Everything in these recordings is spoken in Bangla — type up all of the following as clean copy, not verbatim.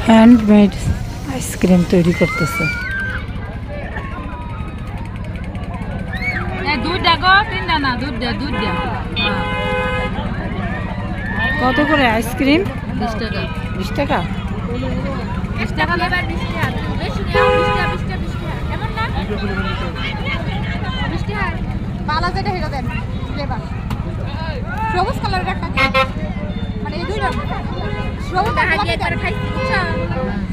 হ্যান্ডমেড আইসক্রিম তৈরি করতেছে। কত করে আইসক্রিম? 20 টাকা। 20 টাকা। 20 টাকা লেবার 20 টাকা। বেশি নাও 20 টাকা 20 টাকা 20 টাকা। এমন না? 20 টাকা। বালা যেটা হেটা দেন লেবার। সবুজ কালারের একটা মানে এই দুইটা সবুজ কালারের একবার খাইছি বুঝছো?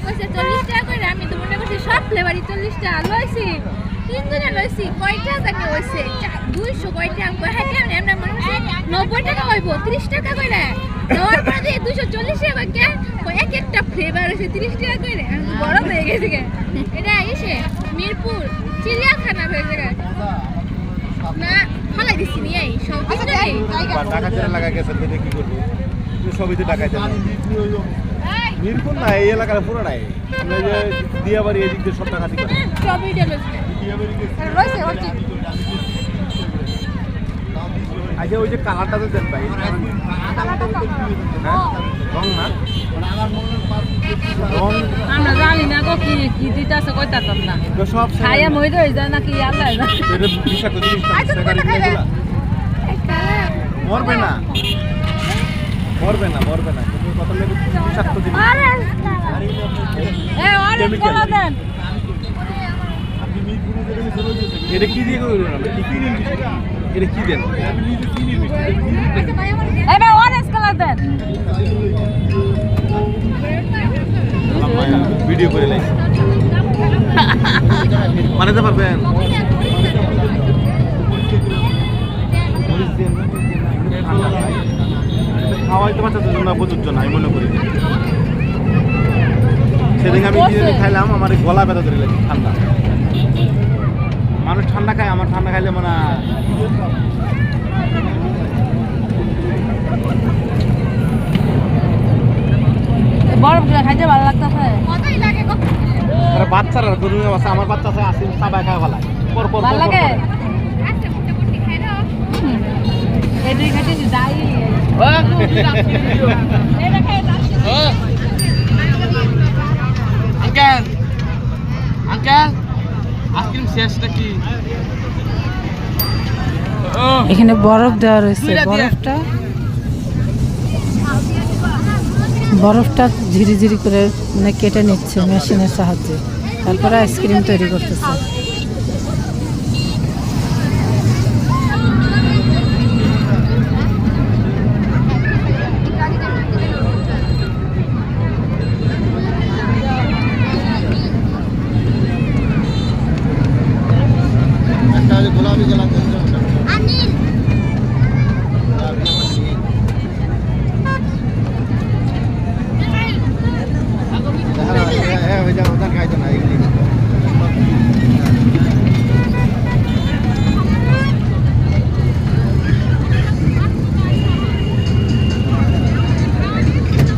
কইছে 40 টাকা করে আমি তো মনে করছি সব ফ্লেভারই 40 টাকা লইছি। তিনজনে লইছি কয়টা জানি হইছে 200 কয়টা হ্যাঁ কেন আমরা মনে করছি 90 টাকা হইব 30 টাকা কইরা দেওয়ার পরে 240 টাকা কে এক একটা ফ্লেভার হইছে 30 টাকা কইরা আমি বড় হয়ে গেছে এটা এসে মিরপুর চিড়িয়াখানা হয়ে গেছে না ফালাই দিছি নি এই সব কিছু নেই টাকা চেরা লাগা গেছে তো কি করব সবই তো টাকা চেরা মিরপুর না এই এলাকার পুরোটাই আমরা যে দিয়াবাড়ি এদিক দিয়ে সব টাকা দিই সবই ডেলো রয়েছে ওটি আচ্ছা ওই যে কালারটা তো দেন ভাই রং না রং আমরা জানি না গো কি কি দিতাছে কইতাম না সব খাইয়া মইরে হই যায় নাকি আল্লাহ জানে এটা বিষাক্ত জিনিস মরবে না মরবে না মরবে না কিন্তু কত লেগে বিষাক্ত জিনিস এ অরেঞ্জ কলা দেন এটা কি দিয়ে করবেন আপনি কি দিন এটা কি দেন আমি নিজে চিনি মিষ্টি এ ভাই অরেঞ্জ কালার দেন ভিডিও করে লাইছি বানাতে পারবেন খাওয়াই তো বাচ্চাদের জন্য প্রযোজ্য না আমি মনে করি সেদিন আমি বিরিয়ানি খাইলাম আমার গলা ব্যথা ধরে লাগে ঠান্ডা মানুষ ঠান্ডা খায় আমার ঠান্ডা খাইলে মানে বরফ গুলা খাইতে ভালো লাগতেছে মজাই লাগে গো আরে বাচ্চারা গরু আছে আমার বাচ্চা আছে আসি সবাই খায় ভালো পর পর ভালো লাগে আচ্ছা মুটে মুটে খাই দাও এদিকে খাইতে যাই এটা খাই যাচ্ছি আঙ্কেল আঙ্কেল আইসক্রিম শেষটা কি এখানে বরফ দেওয়া রয়েছে। বরফটা ঝিরি ঝিরি করে মানে কেটে নিচ্ছে মেশিনের সাহায্যে, তারপরে আইসক্রিম তৈরি করতেছে। গোলাপি গেলাম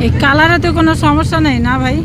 এই কালারে তো কোনো সমস্যা নেই না ভাই?